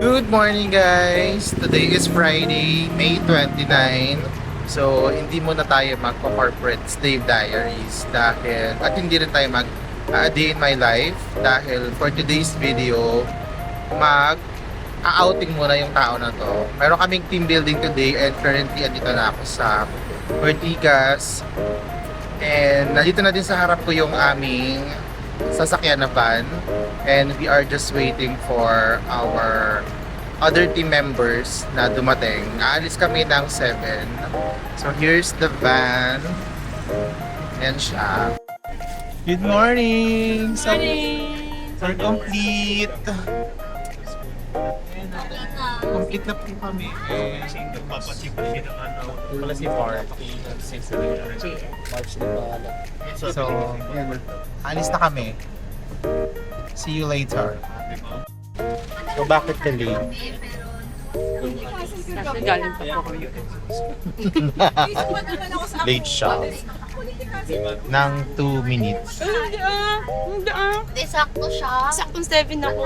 Good morning guys! Today is Friday, May 29. So, hindi muna tayo magpa-corporate slave diaries dahil, at hindi rin tayo mag day in my life dahil for today's video, outing muna yung tao na to. Meron kaming team building today and currently andito na ako sa Ortigas. And nandito na din sa harap ko yung aming sasakyan na van. And we are just waiting for our other team members na dumating. Aalis kami ng 7. So here's the van. Ayan siya. Good morning! So, we're complete. Complete na po kami. Nagpapatsik pa siya ng ano. Wala si Mark. So, alis na kami. See you later. So, bakit ka late? Kasi galing pa po kayo. Late siya. Ng 2 minutes. Hindi, sakto siya. Saktong 7 ako.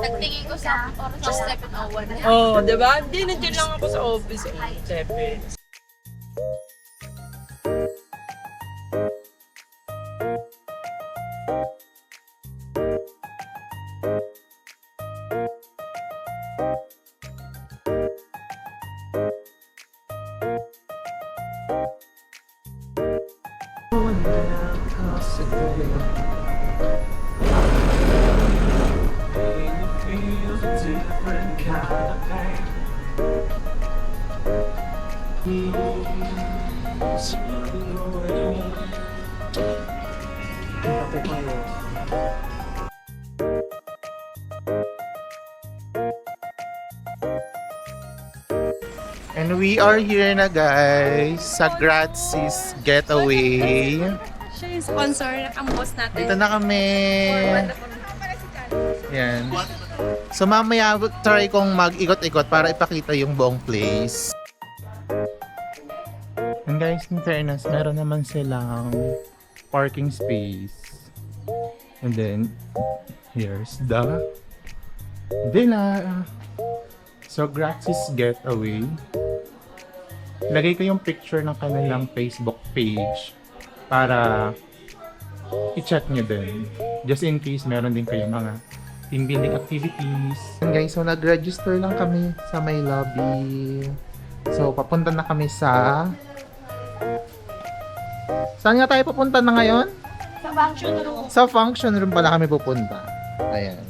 Nagtingin ko sa oras sa 7:01. Oo, diba? Hindi, nandiyan lang ako sa office. 7. And we are here na guys sa Grazzi's Getaway. Siya yung sponsor, ang boss natin. Dito na kami. Yan. So mamaya try kong mag-ikot-ikot para ipakita yung buong place. And guys, in fairness, meron naman silang parking space. And then, here's the villa. So, Grazzi's Getaway. Lagay ko yung picture ng kanilang Facebook page para i-check nyo din. Just in case meron din kayo mga team building activities. And guys, so nag-register lang kami sa may lobby. So, papunta na kami sa... Saan nga tayo pupunta na ngayon? Sa function room. Sa function room pala kami pupunta. Ayan.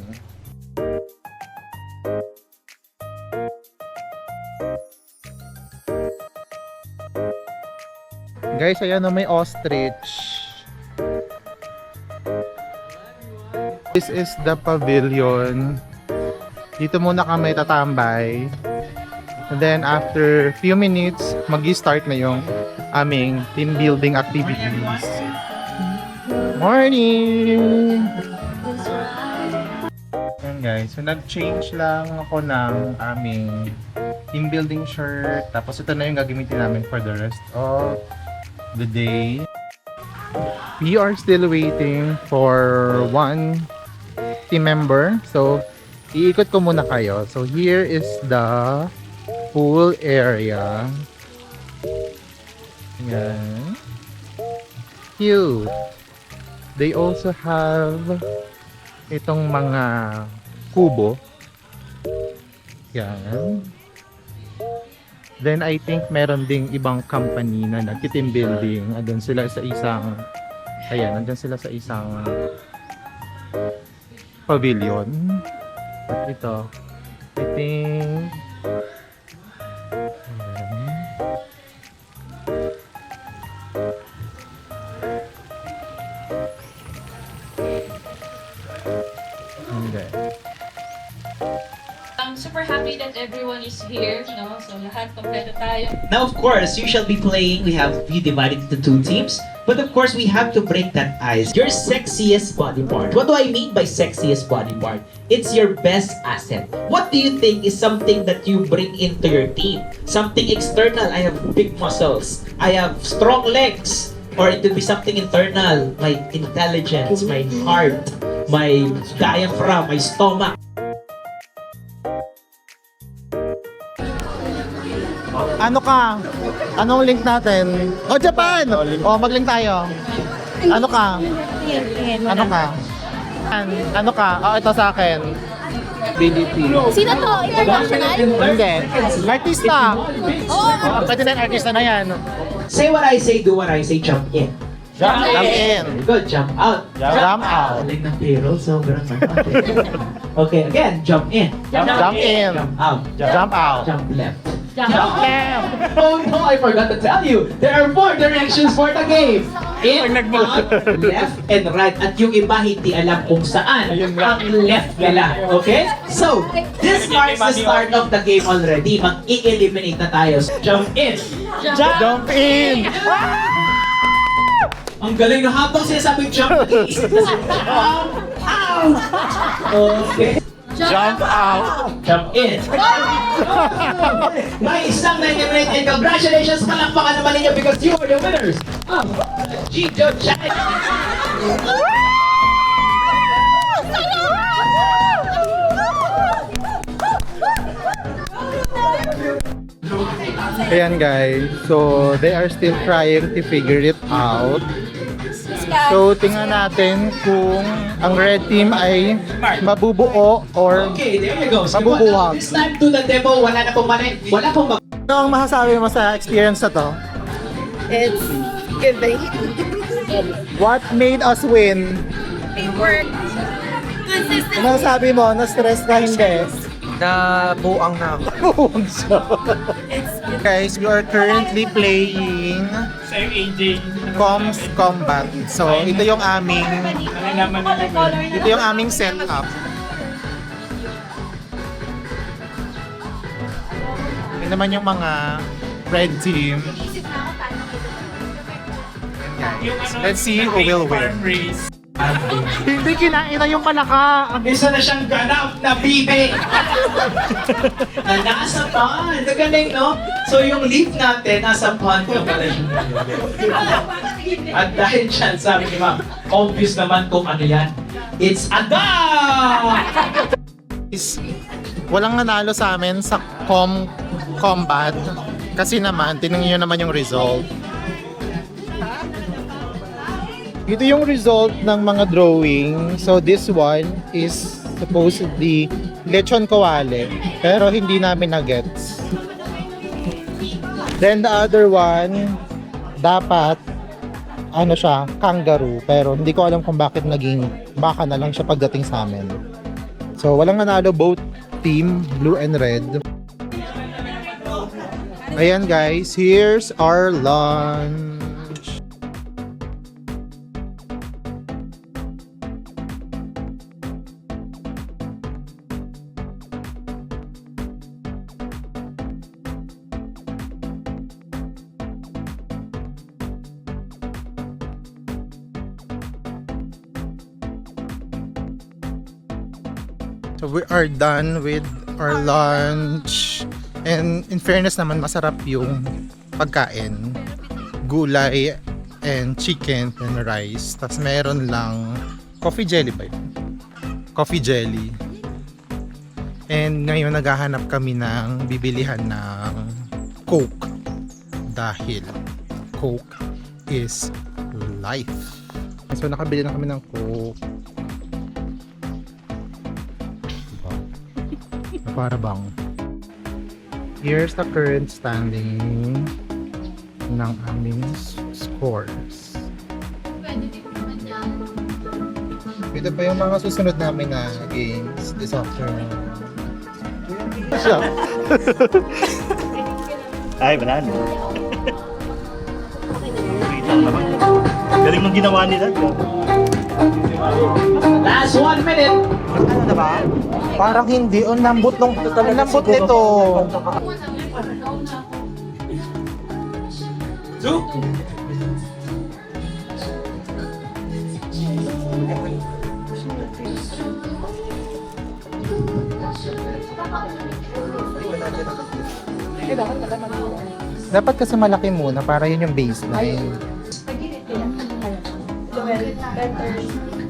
Guys, ayan o, may ostrich. This is the pavilion. Dito muna kami tatambay. And then after few minutes, mag-start na yung aming team building activities. Morning! Ayan guys, so nag-change lang ako ng aming team building shirt. Tapos ito na yung gagamitin namin for the rest of the day. We are still waiting for one team member. So, iikot ko muna kayo. So, here is the pool area. Yan. Cute. They also have itong mga kubo. Yan. Then I think meron ding ibang company na nag-team building. Andun sila sa isang nandun sila sa isang pavilion. At ito, I think I'm super happy that everyone is here, no? So lahat kompleto tayo. Now, of course, you shall be playing. We have you divided into 2 teams. But of course, we have to break that ice. Your sexiest body part. What do I mean by sexiest body part? It's your best asset. What do you think is something that you bring into your team? Something external. I have big muscles. I have strong legs. Or it could be something internal. My intelligence, my heart, my diaphragm, my stomach. Ano ka? Anong link natin? Oh, Japan! Oh, mag-link tayo. Ano ka? Ano ka? Ano ka? Oh, ito sa akin. BDP. Sino to? International? Hindi. Artista. Oh, pwede na yung artista na yan. Say what I say, do what I say, jump in. Jump in. Good, jump out. Jump out. Galing ng payroll, sobrang Okay, again, jump in. Jump in. Jump out. Jump out. Jump left. Jump left. Oh no, I forgot to tell you. There are 4 directions for the game. In, out, left, and right. At yung iba hindi alam kung saan ang left nila. Okay? So, this marks the start of the game already. Mag-i-eliminate na tayo. Jump in. Jump in. Ang galing na habang sinasabing jump in. Jump out. Okay. Jump out. Jump in. May isang 99 and congratulations! Palakpakan naman ninyo because you are the winners of Gito Challenge! Ayan guys, so they are still trying to figure it out. So tingnan natin kung ang red team ay mabubuo or Okay, there you go. So, mabubuwag. this time to the demo, wala na pong mali. Wala pong Ano ang masasabi mo sa experience na to? It's giving. What made us win? Teamwork. Ano sabi mo? Na-stress ka hindi? Nabuang na ako. Guys, we are currently playing Same AJ. Coms Combat. So, ito yung aming setup. Ito naman yung mga red team. Let's see who will win. Hindi kinain na yung palaka. Isa na siyang ganap na bibe na nasa pond. Nagaling, no? So yung leaf natin, nasa pond ka pala siya. At dahil dyan, sabi ni Ma'am, obvious naman kung ano yan. It's a dog! Walang nanalo sa amin sa combat. Kasi naman, tinignan nyo naman yung result. Ito yung result ng mga drawing. So this one is supposedly lechon kawali. Pero hindi namin na-gets. Then the other one, dapat ano siya, kangaroo. Pero hindi ko alam kung bakit naging baka na lang siya pagdating sa amin. So walang nanalo, both team, blue and red. Ayan guys, here's our lunch. So we are done with our lunch. And in fairness naman, masarap yung pagkain. Gulay and chicken and rice. Tapos meron lang coffee jelly ba yun? Coffee jelly. And ngayon naghahanap kami ng bibilihan ng Coke. Dahil Coke is life. So nakabili na kami ng Coke. Para bang here's the current standing ng aming scores. Ito pa yung mga susunod namin na games this afternoon. Siya. Ay, banana. Galing nung ginawa nila. Last 1 minute. Ano na ba? Parang hindi. Ang lambot nito. Two. Dapat kasi malaki muna para yun yung baseline.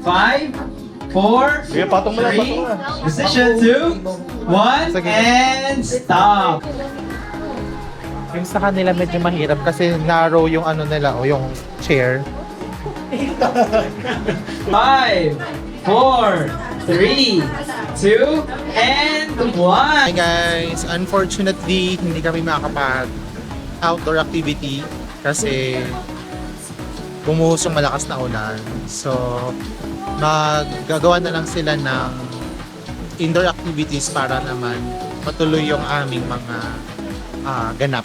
5, 4, Sige, patong mo lang, 3, decision 2, 1, Sige. and stop. Yung sa kanila medyo mahirap kasi narrow yung ano nila o yung chair. 5, 4, 3, 2, and 1. Hi guys, unfortunately hindi kami makakapag outdoor activity kasi bumuhos yung malakas na ulan. So maggagawa na lang sila ng indoor activities para naman matuloy yung aming mga ganap.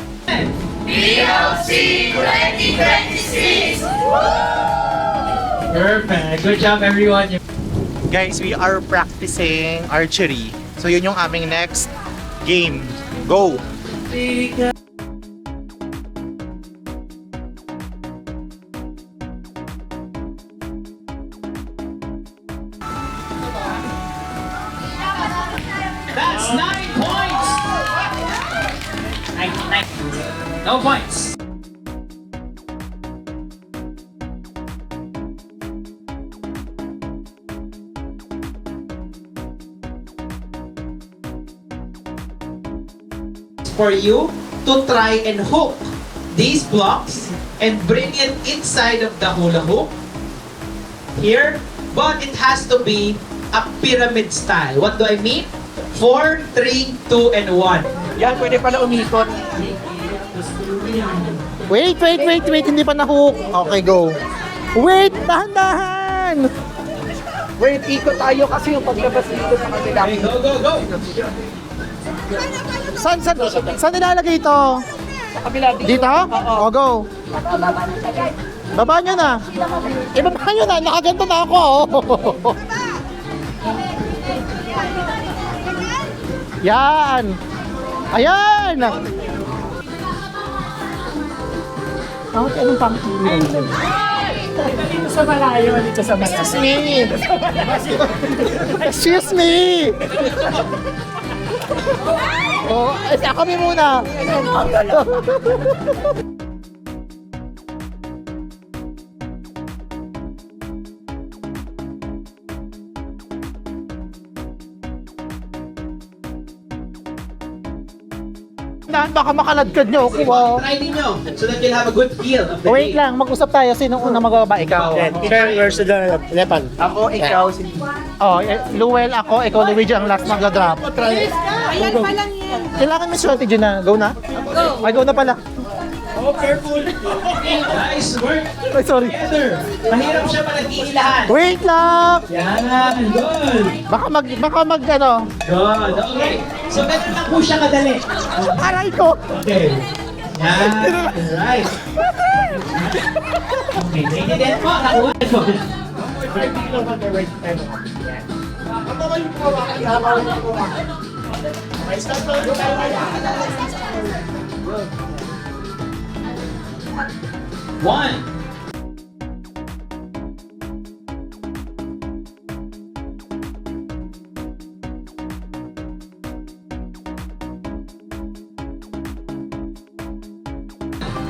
Perfect. Good job, everyone. Guys, we are practicing archery. So yun yung aming next game. Go! That's 9 points. 9. No points. For you to try and hook these blocks and bring it inside of the hula hoop here, but it has to be a pyramid style. What do I mean? 4, 3, 2, and 1. Yan, pwede pala umikot. Wait, hindi pa na-hook. Okay, go. Wait, dahan-dahan! Wait, ikot tayo kasi yung paglabas dito sa kanila. Okay, go, go, go! Saan nilalagay ito? Sa kabila Dito? O, go. Baba nyo na. Baba nyo na. Nakaganto na ako. Yan. Ayan. Anong pangkilan? Dito sa malayo, dito sa malayo. Excuse me. Excuse me. Oh, kami muna. Baka makaladkad nyo ako. Try ninyo so that you'll have a good feel of the Wait game. lang, mag-usap tayo. Sino una magbaba? Ikaw. Where's the Lepan? Ako, ikaw, si... Oh, Luel ako. Ikaw, Luigi, ang last magdadrop. Ayan pa lang yan. Kailangan may strategy na. Go na? Go. Ay, go na pala. Oh, careful! Nice work Ay, sorry. together! Mahirap siya malaginilahan. Wait lang! Yan, good! Baka mag, ano. Good, okay. So, ganun lang po siya kadali. Aray ko! Okay. Yan, right. Okay, naiintindihan po. Nakuha po. One.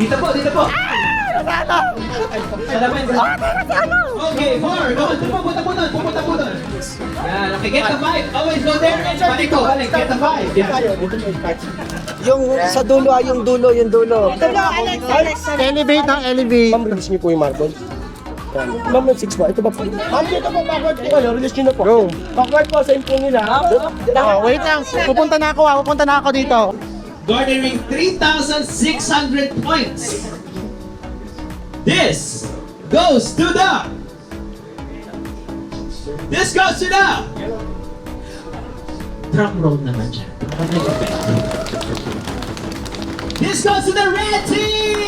Dito po, dito po. Salamin. Okay, 4. Go, pupunta po doon, pupunta po doon. Yan, okay, get the 5. Always go there and balik ko. Balik, get the 5. Yeah. Yung sa dulo, yung dulo. Elevate ng elevate. Ma'am, release niyo po yung marble. Yan. Ma'am, 6 po. Ito ba po? Ma'am, dito po, backward po. Ano, release niyo na po. Go. Backward po sa info nila. Oh, wait lang. Pupunta na ako dito. Garnering 3,600 points. This goes to the... This goes to the... Drum roll naman siya. This goes to the red team!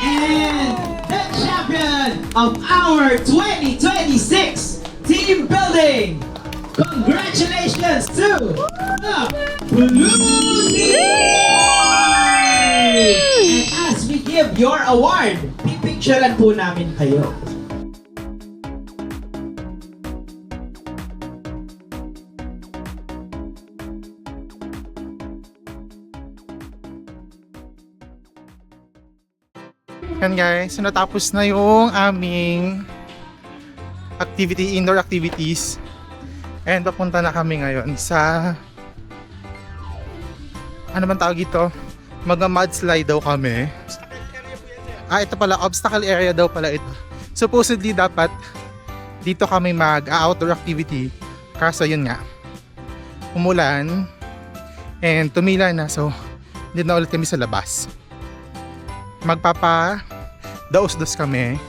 And the champion of our 2026 team building! Congratulations to the Blue Team! And as we give your award, pipicturean po namin kayo. Yan guys, so natapos na yung aming indoor activities. And papunta na kami ngayon sa ano man tawag ito? Mag-mudslide daw kami. Ito pala, obstacle area daw pala ito. Supposedly dapat dito kami mag-outdoor activity. Kaso yun nga, umulan and tumila na, so hindi na ulit kami sa labas. Magpapa daos-dos kami,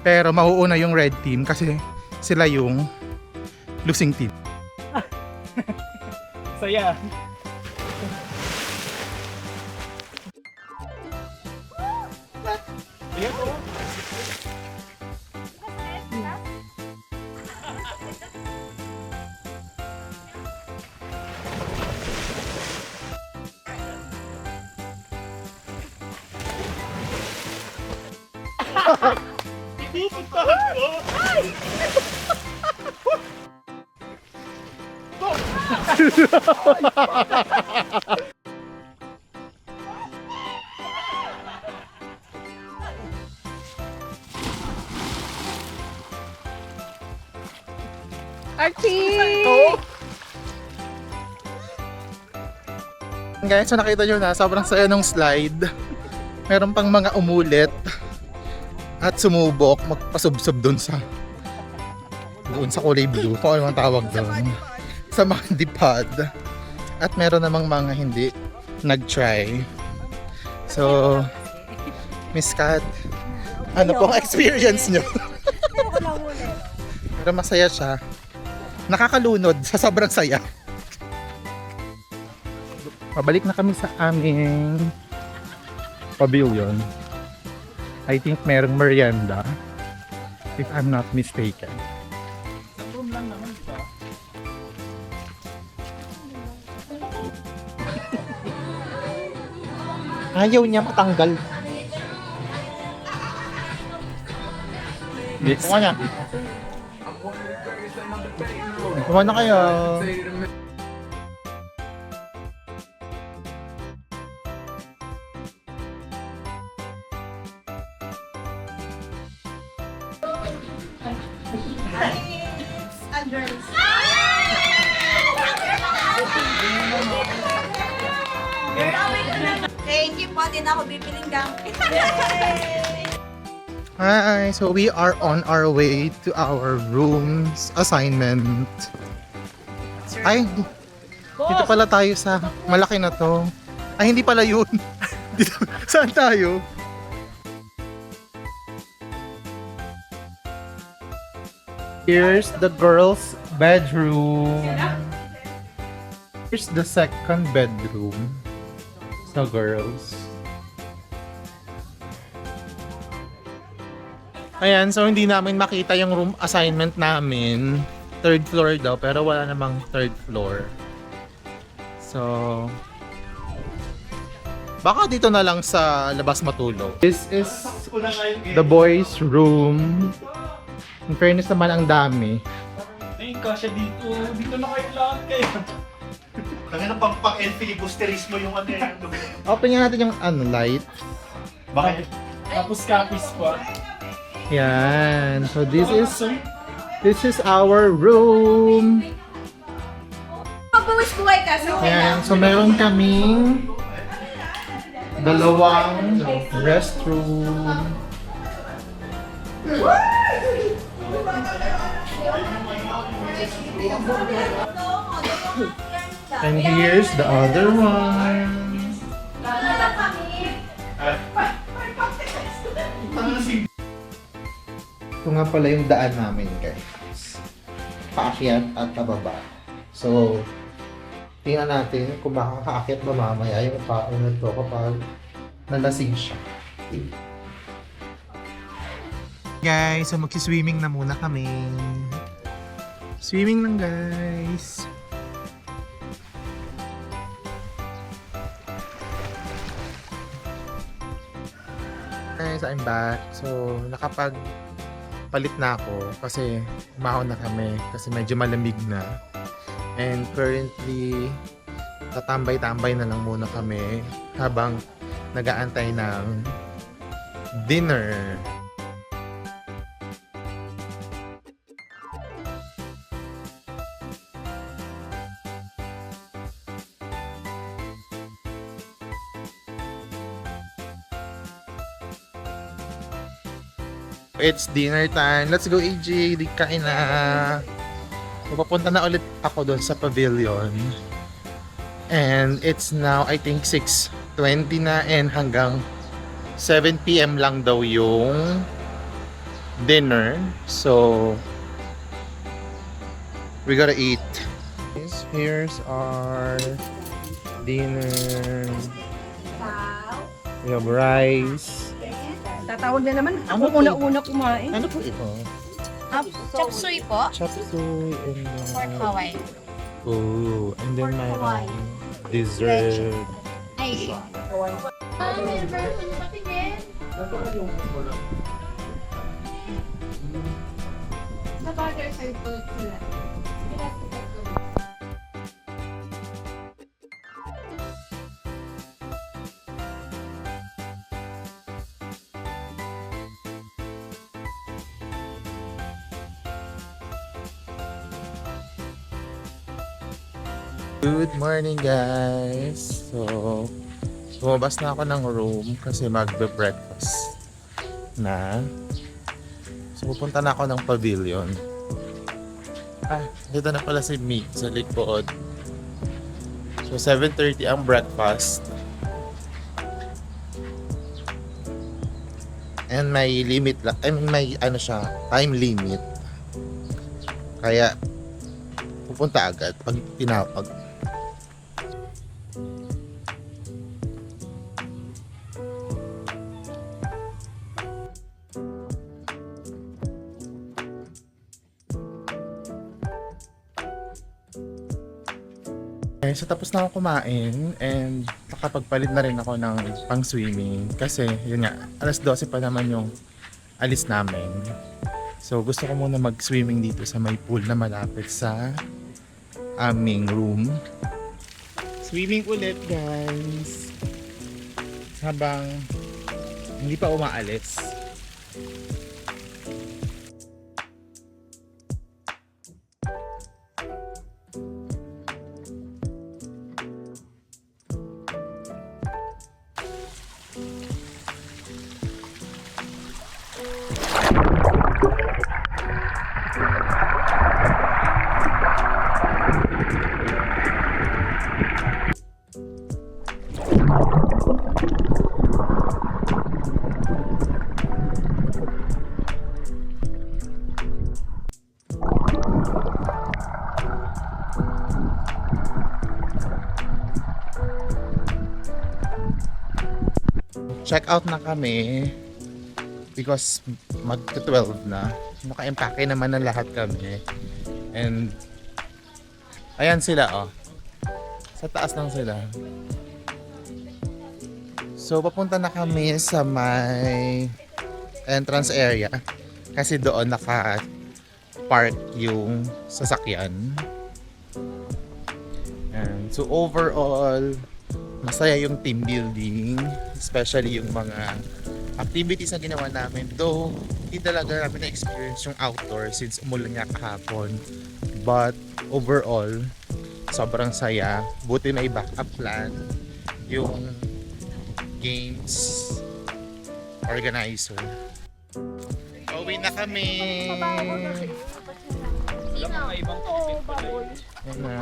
pero mauuna yung red team kasi sila yung losing team. Saya. Archie! Guys, so nakita nyo na, sobrang saya ng slide. Meron pang mga umulit at sumubok, magpasubsob doon sa kulay blue, kung ano ang tawag doon, sa mga dipad. At meron namang mga hindi nag-try. So, Miss Kat, ano pong experience nyo? Pero masaya siya. Nakakalunod sa sobrang saya. Pabalik na kami sa aming pavilion. I think merong merienda, if I'm not mistaken. Ayaw niya matanggal. Yes. Kuha na. Kuha na kayo. Thank you po, din ako bibiling gamit. Hi, so we are on our way to our room's assignment. Ay, dito pala tayo sa malaki na to. Ay, hindi pala yun. Dito, saan tayo? Here's the girls' bedroom. Here's the second bedroom. So, girls. Ayan, so hindi namin makita yung room assignment namin. Third floor daw, pero wala namang third floor. So, baka dito na lang sa labas matulog. This is the boys' room. In fairness naman, ang dami. Ay, kasya dito. Dito na kayo lahat kayo. Kaya na pang filibusterismo yung ano yan. Open nga natin yung light. Bakit? Tapos kapis pa. Yan. So this is our room. Pagbuwis-buhay ka, so Yan. So meron kaming dalawang restroom. And here's the other one. Ito nga pala yung daan namin, guys. Paakyat at pababa. So, tingnan natin kung makakaakyat ba mamaya yung tao na ito kapag nalasing siya. Guys, so magsiswimming na muna kami. Swimming lang, guys. Guys, I'm back. So, nakapagpalit na ako kasi umahon na kami kasi medyo malamig na. And currently, tatambay-tambay na lang muna kami habang nag-aantay ng dinner. It's dinner time. Let's go, AJ. Di kain na. So, papunta na ulit ako doon sa pavilion. And it's now, I think, 6:20 na and hanggang 7 p.m. lang daw yung dinner. So, we gotta eat. Here's our dinner. We have rice. Tatawag na naman. Ako una-una kumain. Ano po ito? Chop suey po. Chop suey and Pork Hawaii. oh, and then mayroong dessert. Ay. Good morning, guys. So, lumabas na ako ng room kasi magbe-breakfast na. So, pupunta na ako ng pavilion. Dito na pala si Meek sa likod. So, 7:30 ang breakfast. And may limit lang. I mean, may ano siya, time limit. Kaya, pupunta agad pag tinapag. So tapos na ako kumain and nakapagpalit na rin ako ng pang swimming kasi yun nga, alas 12 pa naman yung alis namin. So gusto ko muna mag swimming dito sa may pool na malapit sa aming room. Swimming ulit, guys, habang hindi pa umaalis. Check out na kami because mag-12 na. Naka-empake naman na lahat kami. And ayan sila, oh. Sa taas lang sila. So papunta na kami sa may entrance area kasi doon naka-park yung sasakyan. And so overall, masaya yung team building, especially yung mga activities na ginawa namin. Though, hindi talaga namin na-experience yung outdoor since umulan nga kahapon. But, overall, sobrang saya. Buti may backup plan yung games organizer. Uwi na kami! Yan na.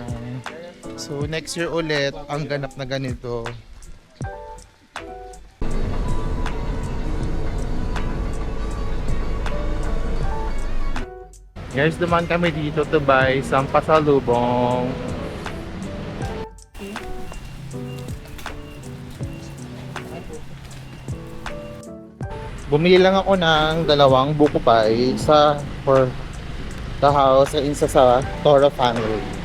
So next year ulit ang ganap na ganito. Guys, dumaan kami dito to buy some pasalubong. Bumili lang ako ng dalawang buko pie for the house and isa sa Toro family.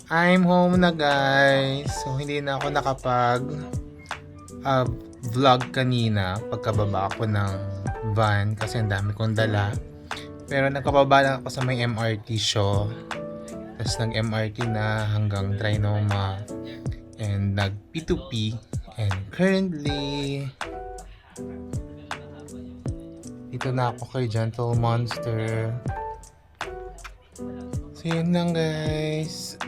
I'm home na, guys. So hindi na ako nakapag vlog kanina pagkababa ako ng van kasi ang dami kong dala. Pero nagkababa lang ako sa may MRT show. Tapos nag-MRT na hanggang Trinoma and nag P2P. And currently dito na ako kay Gentle Monster. So yun lang, guys.